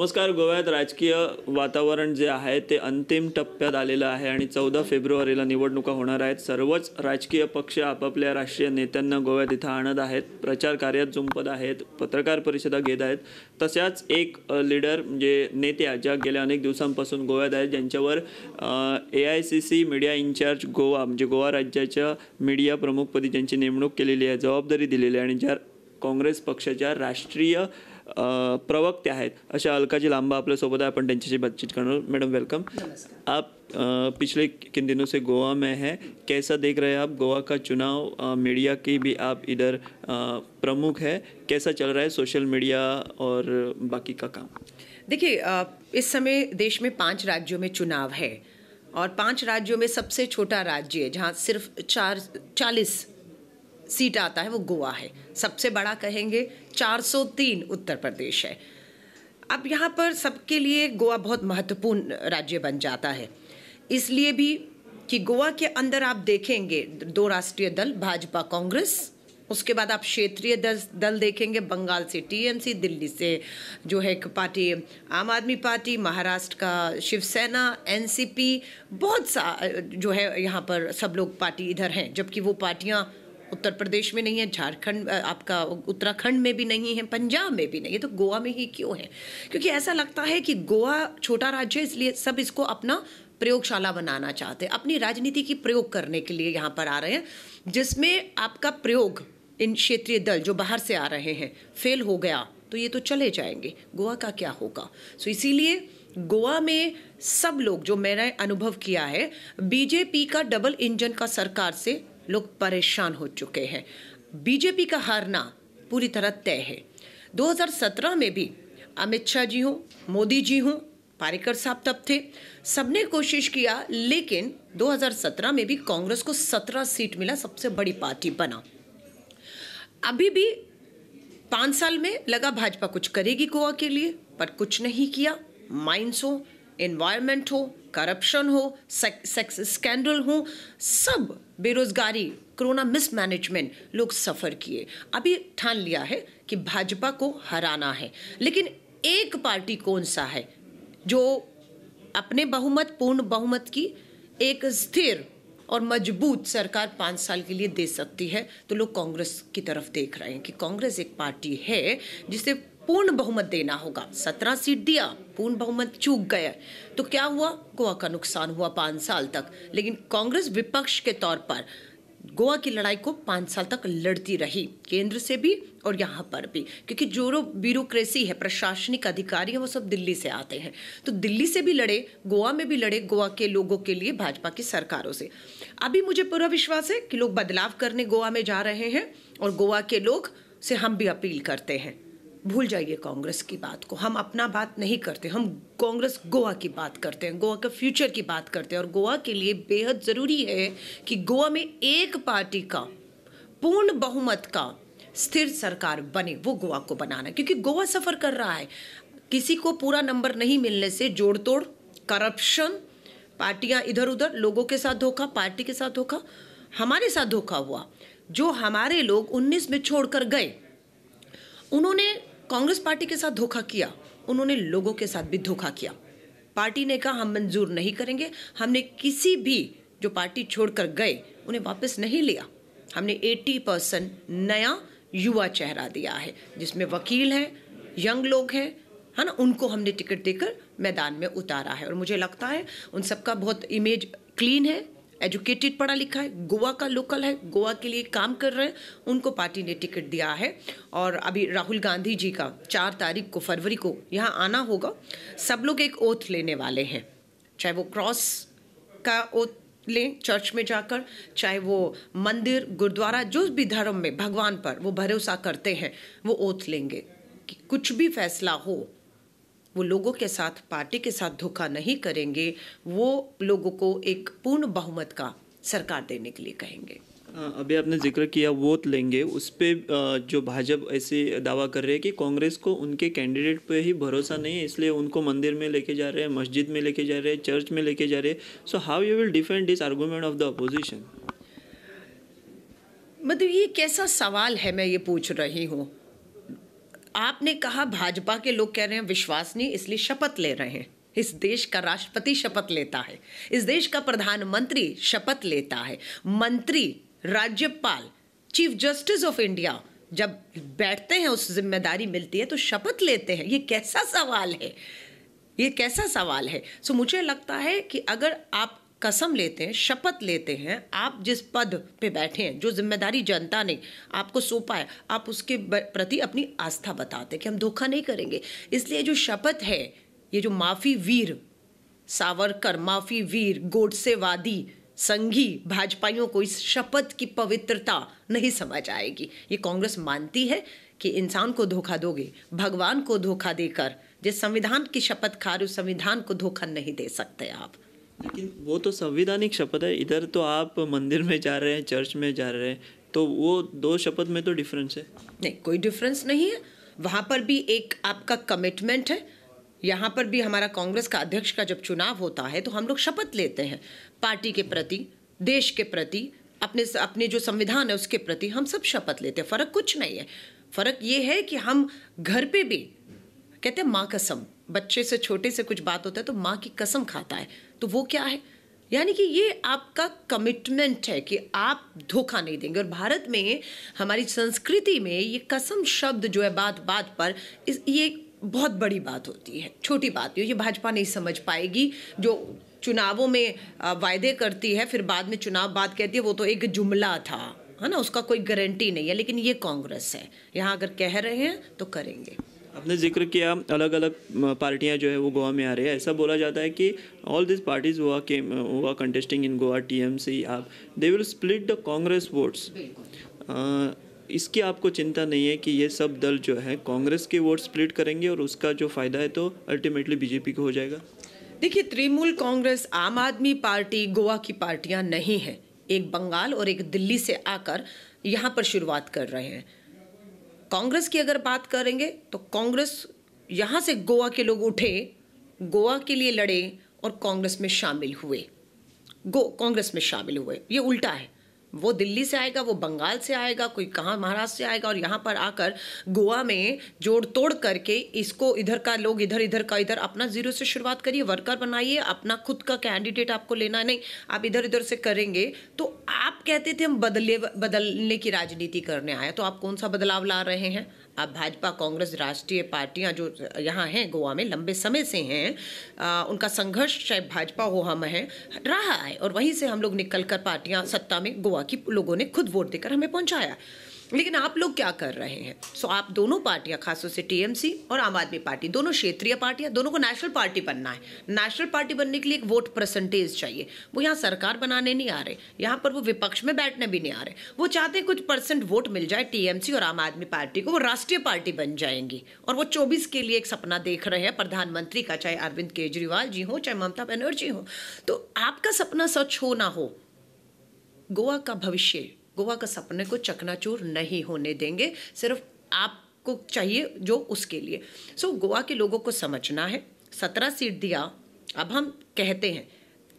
नमस्कार. गोव्यात राजकीय वातावरण जे आहे ते अंतिम टप्प्यात आलेलं आहे आणि 14 फेब्रुवारीला निवडणुका होणार आहेत. सर्वच राजकीय पक्ष आपापल्या राष्ट्रीय नेत्यांना गोव्यात इथं आणत आहेत, प्रचार कार्यात जुंपत आहेत, पत्रकार परिषदा घेत आहेत. तशाच एक लीडर म्हणजे नेत्या ज्या गेल्या अनेक दिवसांपासून गोव्यात आहेत, ज्यांच्यावर AICC मीडिया इन्चार्ज गोवा म्हणजे गोवा राज्याच्या मीडिया प्रमुखपदी ज्यांची नेमणूक केलेली आहे, जबाबदारी दिलेली आहे आणि ज्या काँग्रेस पक्षाच्या राष्ट्रीय प्रवक्ते आहेत अशा अलकाजी लांबा आपल्यासोबत आहे. आपण त्यांच्याशी बातचीत करणार. Madam welcome. आप पिछले किन दिनों से गोवा में हैं, कैसा देख रहे हैं आप गोवा का चुनाव? मीडिया की भी आप इधर प्रमुख है, कैसा चल रहा है सोशल मीडिया और बाकी का काम? देखिए, इस समय देश में 5 राज्यों में चुनाव है और 5 राज्यों में सबसे छोटा राज्य है जहाँ सिर्फ 40 सीट आता है वो गोवा है. सबसे बड़ा कहेंगे 403 उत्तर प्रदेश है. अब यहाँ पर सबके लिए गोवा बहुत महत्वपूर्ण राज्य बन जाता है, इसलिए भी कि गोवा के अंदर आप देखेंगे 2 राष्ट्रीय दल, भाजपा कांग्रेस, उसके बाद आप क्षेत्रीय दल देखेंगे, बंगाल से TMC, दिल्ली से जो है एक पार्टी आम आदमी पार्टी, महाराष्ट्र का शिवसेना, NCP, बहुत सा जो है यहाँ पर सब लोग पार्टी इधर हैं, जबकि वो पार्टियाँ उत्तर प्रदेश में नहीं है, झारखंड आपका उत्तराखंड में भी नहीं है, पंजाब में भी नहीं है, तो गोवा में ही क्यों है? क्योंकि ऐसा लगता है कि गोवा छोटा राज्य है, इसलिए सब इसको अपना प्रयोगशाला बनाना चाहते हैं, अपनी राजनीति की प्रयोग करने के लिए यहाँ पर आ रहे हैं, जिसमें आपका प्रयोग इन क्षेत्रीय दल जो बाहर से आ रहे हैं फेल हो गया तो ये तो चले जाएंगे, गोवा का क्या होगा? सो इसीलिए गोवा में सब लोग, जो मैंने अनुभव किया है, बीजेपी का डबल इंजन का सरकार से लोग परेशान हो चुके हैं. बीजेपी का हारना पूरी तरह तय है. 2017 में भी अमित शाह जी हों, मोदी जी हों, पारिकर साहब तब थे, सबने कोशिश किया, लेकिन 2017 में भी कांग्रेस को 17 सीट मिला, सबसे बड़ी पार्टी बना. अभी भी 5 साल में लगा भाजपा कुछ करेगी गोवा के लिए, पर कुछ नहीं किया. माइंस हो, एनवायरनमेंट हो, करप्शन हो, सेक्स स्कैंडल हो, सब बेरोजगारी, कोरोना मिसमैनेजमेंट, लोग सफ़र किए. अभी ठान लिया है कि भाजपा को हराना है, लेकिन एक पार्टी कौन सा है जो अपने बहुमत, पूर्ण बहुमत की एक स्थिर और मजबूत सरकार 5 साल के लिए दे सकती है? तो लोग कांग्रेस की तरफ देख रहे हैं कि कांग्रेस एक पार्टी है जिसे पूर्ण बहुमत देना होगा. 17 सीट दिया, पूर्ण बहुमत चूक गया तो क्या हुआ? गोवा का नुकसान हुआ 5 साल तक. लेकिन कांग्रेस विपक्ष के तौर पर गोवा की लड़ाई को 5 साल तक लड़ती रही, केंद्र से भी और यहाँ पर भी, क्योंकि जो ब्यूरोक्रेसी है, प्रशासनिक अधिकारी हैं, वो सब दिल्ली से आते हैं. तो दिल्ली से भी लड़े, गोवा में भी लड़े, गोवा के लोगों के लिए भाजपा की सरकारों से. अभी मुझे पूरा विश्वास है कि लोग बदलाव करने गोवा में जा रहे हैं और गोवा के लोग से हम भी अपील करते हैं, भूल जाइए कांग्रेस की बात को. हम अपना बात नहीं करते, हम कांग्रेस गोवा की बात करते हैं, गोवा के फ्यूचर की बात करते हैं. और गोवा के लिए बेहद ज़रूरी है कि गोवा में एक पार्टी का पूर्ण बहुमत का स्थिर सरकार बने, वो गोवा को बनाना है. क्योंकि गोवा सफ़र कर रहा है, किसी को पूरा नंबर नहीं मिलने से जोड़ तोड़, करप्शन, पार्टियां इधर उधर, लोगों के साथ धोखा, पार्टी के साथ धोखा, हमारे साथ धोखा हुआ. जो हमारे लोग 19 में छोड़कर गए, उन्होंने कांग्रेस पार्टी के साथ धोखा किया, उन्होंने लोगों के साथ भी धोखा किया. पार्टी ने कहा हम मंजूर नहीं करेंगे. हमने किसी भी जो पार्टी छोड़कर गए उन्हें वापस नहीं लिया. हमने 80% नया युवा चेहरा दिया है, जिसमें वकील हैं, यंग लोग हैं, है ना, उनको हमने टिकट देकर मैदान में उतारा है. और मुझे लगता है उन सबका बहुत इमेज क्लीन है, एजुकेटेड, पढ़ा लिखा है, गोवा का लोकल है, गोवा के लिए काम कर रहे हैं, उनको पार्टी ने टिकट दिया है. और अभी राहुल गांधी जी का 4 तारीख को, फरवरी को यहाँ आना होगा. सब लोग एक ओथ लेने वाले हैं, चाहे वो क्रॉस का ओथ लें चर्च में जाकर, चाहे वो मंदिर, गुरुद्वारा, जो भी धर्म में भगवान पर वो भरोसा करते हैं, वो ओथ लेंगे कि कुछ भी फैसला हो वो लोगों के साथ, पार्टी के साथ धोखा नहीं करेंगे, वो लोगों को एक पूर्ण बहुमत का सरकार देने के लिए कहेंगे. अभी आपने जिक्र किया वोट लेंगे, उस पर जो भाजपा ऐसे दावा कर रहे हैं कि कांग्रेस को उनके कैंडिडेट पे ही भरोसा नहीं है, इसलिए उनको मंदिर में लेके जा रहे हैं, मस्जिद में लेके जा रहे हैं, चर्च में लेके जा रहे हैं. So how you will defend this argument of the opposition? मतलब ये कैसा सवाल है, मैं ये पूछ रही हूँ. आपने कहा भाजपा के लोग कह रहे हैं विश्वास नहीं, इसलिए शपथ ले रहे हैं। इस देश का राष्ट्रपति शपथ लेता है, इस देश का प्रधानमंत्री शपथ लेता है, मंत्री, राज्यपाल, चीफ जस्टिस ऑफ इंडिया जब बैठते हैं, उस जिम्मेदारी मिलती है तो शपथ लेते हैं। ये कैसा सवाल है, ये कैसा सवाल है? सो मुझे लगता है कि अगर आप कसम लेते हैं, शपथ लेते हैं, आप जिस पद पे बैठे हैं, जो जिम्मेदारी जनता ने आपको सौंपा है, आप उसके प्रति अपनी आस्था बताते हैं कि हम धोखा नहीं करेंगे। इसलिए जो शपथ है, ये जो माफी वीर सावरकर, माफी वीर गोडसेवादी संघी भाजपाइयों को इस शपथ की पवित्रता नहीं समझ आएगी। ये कांग्रेस मानती है कि इंसान को धोखा दोगे, भगवान को धोखा देकर जिस संविधान की शपथ खा रहे, उस संविधान को धोखा नहीं दे सकते आप। लेकिन वो तो संवैधानिक शपथ है, इधर तो आप मंदिर में जा रहे हैं, चर्च में जा रहे हैं, तो वो दो शपथ में तो डिफरेंस है। नहीं, कोई डिफरेंस नहीं है। वहाँ पर भी एक आपका कमिटमेंट है, यहाँ पर भी हमारा कांग्रेस का अध्यक्ष का जब चुनाव होता है तो हम लोग शपथ लेते हैं पार्टी के प्रति, देश के प्रति, अपने जो संविधान है उसके प्रति हम सब शपथ लेते हैं। फ़र्क कुछ नहीं है। फ़र्क ये है कि हम घर पे भी कहते हैं माँ कसम, बच्चे से छोटे से कुछ बात होता है तो माँ की कसम खाता है, तो वो क्या है, यानी कि ये आपका कमिटमेंट है कि आप धोखा नहीं देंगे। और भारत में हमारी संस्कृति में ये कसम शब्द जो है बात बात पर ये बहुत बड़ी बात होती है, छोटी बात नहीं। ये भाजपा नहीं समझ पाएगी, जो चुनावों में वायदे करती है फिर बाद में चुनाव बाद कहती है वो तो एक जुमला था, है ना, उसका कोई गारंटी नहीं है। लेकिन ये कांग्रेस है, यहाँ अगर कह रहे हैं तो करेंगे। आपने जिक्र किया अलग अलग पार्टियां जो है वो गोवा में आ रही है। ऐसा बोला जाता है कि ऑल दिस पार्टीज हुआ कंटेस्टिंग इन गोवा, टीएमसी, आप they will split the Congress votes. इसकी आपको चिंता नहीं है कि ये सब दल जो है कांग्रेस के वोट स्प्लिट करेंगे और उसका जो फायदा है तो अल्टीमेटली बीजेपी को हो जाएगा? देखिए, तृणमूल कांग्रेस, आम आदमी पार्टी गोवा की पार्टियां नहीं हैं। एक बंगाल और एक दिल्ली से आकर यहाँ पर शुरुआत कर रहे हैं। कांग्रेस की अगर बात करेंगे तो कांग्रेस यहाँ से गोवा के लोग उठे, गोवा के लिए लड़े और कांग्रेस में शामिल हुए, कांग्रेस में शामिल हुए। ये उल्टा है, वो दिल्ली से आएगा, वो बंगाल से आएगा, कोई कहाँ महाराष्ट्र से आएगा और यहाँ पर आकर गोवा में जोड़ तोड़ करके इसको इधर का लोग इधर का इधर, अपना जीरो से शुरुआत करिए, वर्कर बनाइए, अपना खुद का कैंडिडेट आपको लेना नहीं, आप इधर से करेंगे। तो आप कहते थे हम बदलने की राजनीति करने आए, तो आप कौन सा बदलाव ला रहे हैं? आप भाजपा, कांग्रेस, राष्ट्रीय पार्टियां जो यहाँ हैं गोवा में लंबे समय से हैं, उनका संघर्ष चाहे भाजपा हो हम हैं रहा है, और वहीं से हम लोग निकलकर पार्टियां सत्ता में गोवा की लोगों ने खुद वोट देकर हमें पहुंचाया। लेकिन आप लोग क्या कर रहे हैं? सो आप दोनों पार्टियां, खासतौर से टीएमसी और आम आदमी पार्टी, दोनों क्षेत्रीय पार्टियां, दोनों को नेशनल पार्टी बनना है। नेशनल पार्टी बनने के लिए एक वोट परसेंटेज चाहिए। वो यहाँ सरकार बनाने नहीं आ रहे, यहाँ पर वो विपक्ष में बैठने भी नहीं आ रहे। वो चाहते हैं कुछ परसेंट वोट मिल जाए टीएमसी और आम आदमी पार्टी को, वो राष्ट्रीय पार्टी बन जाएंगी। और वो 24 के लिए एक सपना देख रहे हैं प्रधानमंत्री का, चाहे अरविंद केजरीवाल जी हो, चाहे ममता बनर्जी हो। तो आपका सपना सच हो ना हो, गोवा का भविष्य, गोवा का सपने को चकनाचूर नहीं होने देंगे। सिर्फ आपको चाहिए जो उसके लिए। सो गोवा के लोगों को समझना है, 17 सीट दिया, अब हम कहते हैं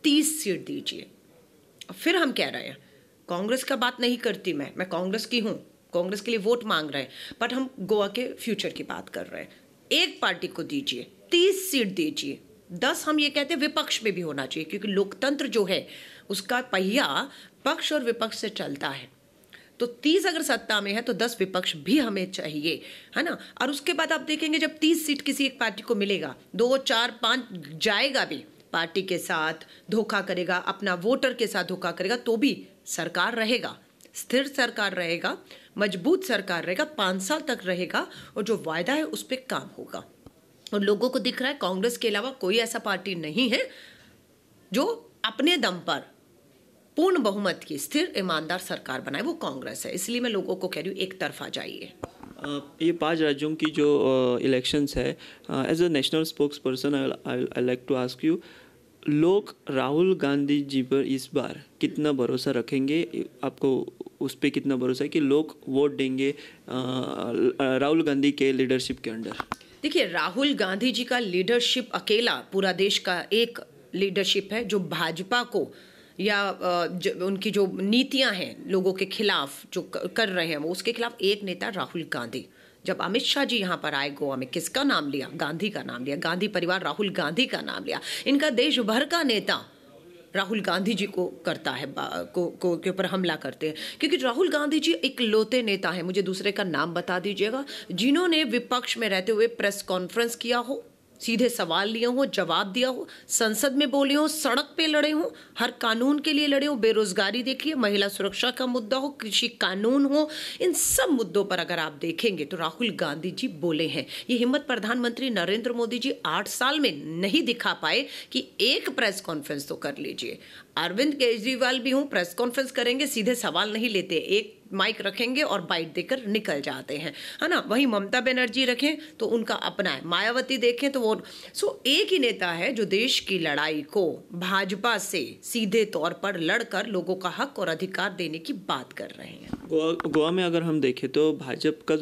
30 सीट दीजिए। फिर हम कह रहे हैं, कांग्रेस का बात नहीं करती मैं कांग्रेस की हूँ, कांग्रेस के लिए वोट मांग रहे हैं, बट हम गोवा के फ्यूचर की बात कर रहे हैं। एक पार्टी को दीजिए, 30 सीट दीजिए, 10 हम ये कहते हैं विपक्ष में भी होना चाहिए, क्योंकि लोकतंत्र जो है उसका पहिया पक्ष और विपक्ष से चलता है। तो 30 अगर सत्ता में है तो 10 विपक्ष भी हमें चाहिए, है ना। और उसके बाद आप देखेंगे जब 30 सीट किसी एक पार्टी को मिलेगा, 2, 4, 5 जाएगा भी, पार्टी के साथ धोखा करेगा, अपना वोटर के साथ धोखा करेगा, तो भी सरकार रहेगा, स्थिर सरकार रहेगा, मजबूत सरकार रहेगा, 5 साल तक रहेगा, और जो वायदा है उस पर काम होगा। और लोगों को दिख रहा है कांग्रेस के अलावा कोई ऐसा पार्टी नहीं है जो अपने दम पर पूर्ण बहुमत की स्थिर ईमानदार सरकार बनाए, वो कांग्रेस है। इसलिए मैं लोगों को कह रही हूँ एक तरफा जाइए। ये 5 राज्यों की जो इलेक्शंस है, as a national spokesperson I like to ask you, लोग राहुल गांधी जी पर इस बार कितना भरोसा रखेंगे? आपको उस पर कितना भरोसा है कि लोग वोट देंगे राहुल गांधी के लीडरशिप के अंडर? देखिए, राहुल गांधी जी का लीडरशिप अकेला पूरा देश का एक लीडरशिप है जो भाजपा को या उनकी जो नीतियां हैं लोगों के खिलाफ जो कर रहे हैं वो, उसके खिलाफ एक नेता राहुल गांधी, जब अमित शाह जी यहाँ पर आए गोवा में, किसका नाम लिया? गांधी का नाम लिया। गांधी परिवार, राहुल गांधी का नाम लिया। इनका देश भर का नेता राहुल गांधी जी को करता है, के ऊपर हमला करते हैं, क्योंकि राहुल गांधी जी इकलौते नेता हैं, मुझे दूसरे का नाम बता दीजिएगा, जिन्होंने विपक्ष में रहते हुए प्रेस कॉन्फ्रेंस किया हो, सीधे सवाल लिए हो, जवाब दिया हो, संसद में बोले हो, सड़क पे लड़े हो, हर कानून के लिए लड़े हो, बेरोजगारी देखिए, महिला सुरक्षा का मुद्दा हो, कृषि कानून हो, इन सब मुद्दों पर अगर आप देखेंगे तो राहुल गांधी जी बोले हैं। ये हिम्मत प्रधानमंत्री नरेंद्र मोदी जी 8 साल में नहीं दिखा पाए कि एक प्रेस कॉन्फ्रेंस तो कर लीजिए। अरविंद केजरीवाल भी हूँ, प्रेस कॉन्फ्रेंस करेंगे, सीधे सवाल नहीं लेते, एक माइक रखेंगे और बाइट देकर निकल जाते हैं, है ना। वहीं ममता बनर्जी रखें तो उनका अपना है, मायावती देखें तो वो एक ही नेता है जो देश की लड़ाई को भाजपा से सीधे तौर पर लड़कर लोगों का हक और अधिकार देने की बात कर रहे हैं। गोवा में अगर हम देखें तो भाजपा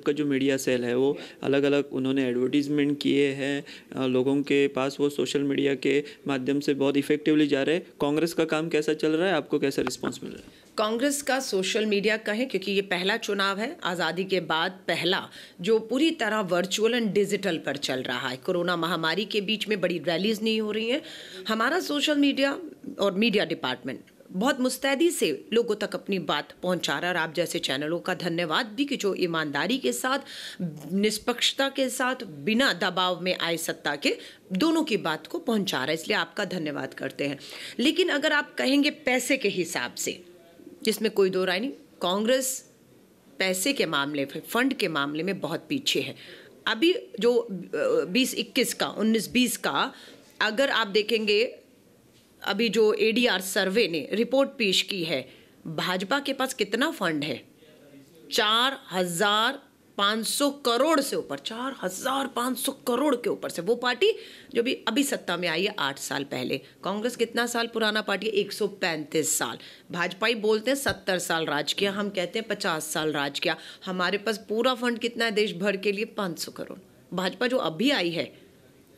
का जो मीडिया सेल है वो अलग अलग उन्होंने एडवर्टीजमेंट किए हैं, लोगों के पास वो सोशल मीडिया के माध्यम से बहुत इफेक्टिवली जा रहे हैं। कांग्रेस का काम कैसा चल रहा है, आपको कैसा रिस्पॉन्स मिल रहा है? कांग्रेस का सोशल मीडिया कहें, क्योंकि ये पहला चुनाव है आज़ादी के बाद, पहला जो पूरी तरह वर्चुअल एंड डिजिटल पर चल रहा है। कोरोना महामारी के बीच में बड़ी रैलीज नहीं हो रही हैं। हमारा सोशल मीडिया और मीडिया डिपार्टमेंट बहुत मुस्तैदी से लोगों तक अपनी बात पहुंचा रहा है, और आप जैसे चैनलों का धन्यवाद भी कि जो ईमानदारी के साथ, निष्पक्षता के साथ, बिना दबाव में आए सत्ता के, दोनों की बात को पहुंचा रहा है, इसलिए आपका धन्यवाद करते हैं। लेकिन अगर आप कहेंगे पैसे के हिसाब से, जिसमें कोई दो राय नहीं, कांग्रेस पैसे के मामले, फंड के मामले में बहुत पीछे है। अभी जो 2021 का, 19-20 का अगर आप देखेंगे, अभी जो ADR सर्वे ने रिपोर्ट पेश की है, भाजपा के पास कितना फंड है? 4,500 करोड़ से ऊपर, 4,500 करोड़ के ऊपर से। वो पार्टी जो भी अभी सत्ता में आई है 8 साल पहले। कांग्रेस कितना साल पुराना पार्टी है? 135 साल। भाजपा ही बोलते हैं 70 साल राज किया, हम कहते हैं 50 साल राज किया। हमारे पास पूरा फंड कितना है देश भर के लिए? 500 करोड़। भाजपा जो अभी आई है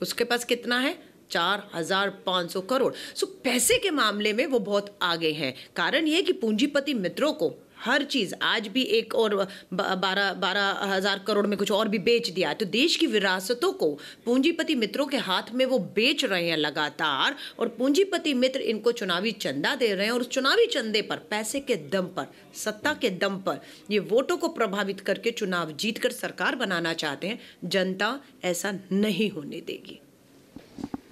उसके पास कितना है? 4,500 करोड़। सो पैसे के मामले में वो बहुत आगे हैं। कारण ये कि पूंजीपति मित्रों को हर चीज़, आज भी एक और 12,000 करोड़ में कुछ और भी बेच दिया है, तो देश की विरासतों को पूंजीपति मित्रों के हाथ में वो बेच रहे हैं लगातार, और पूंजीपति मित्र इनको चुनावी चंदा दे रहे हैं, और उस चुनावी चंदे पर, पैसे के दम पर, सत्ता के दम पर ये वोटों को प्रभावित करके चुनाव जीतकर सरकार बनाना चाहते हैं। जनता ऐसा नहीं होने देगी।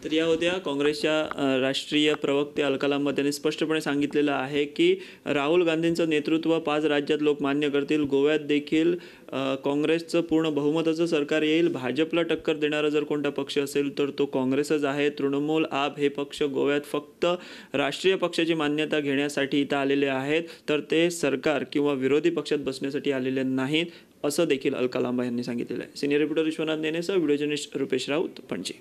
तर या होत्या काँग्रेसच्या राष्ट्रीय प्रवक्ते अलका लांबा यांनी स्पष्टपणे सांगितलेलं आहे की राहुल गांधींचं नेतृत्व 5 राज्यात लोक मान्य करतील। गोव्यात देखील काँग्रेसचं पूर्ण बहुमताचं सरकार येईल। भाजपला टक्कर देणारा जर कोणता पक्ष असेल तर तो काँग्रेसच आहे। तृणमूल, आप हे पक्ष गोव्यात फक्त राष्ट्रीय पक्षाची मान्यता घेण्यासाठी इथं आलेले आहेत, तर ते सरकार किंवा विरोधी पक्षात बसण्यासाठी आलेले नाहीत, असं देखील अलका लांबा यांनी सांगितलेलं आहे। सिनियर रिपोर्टर विश्वनाथ नेनेसह व्हिडिओ जर्नलिस्ट रुपेश राऊत, पणजी।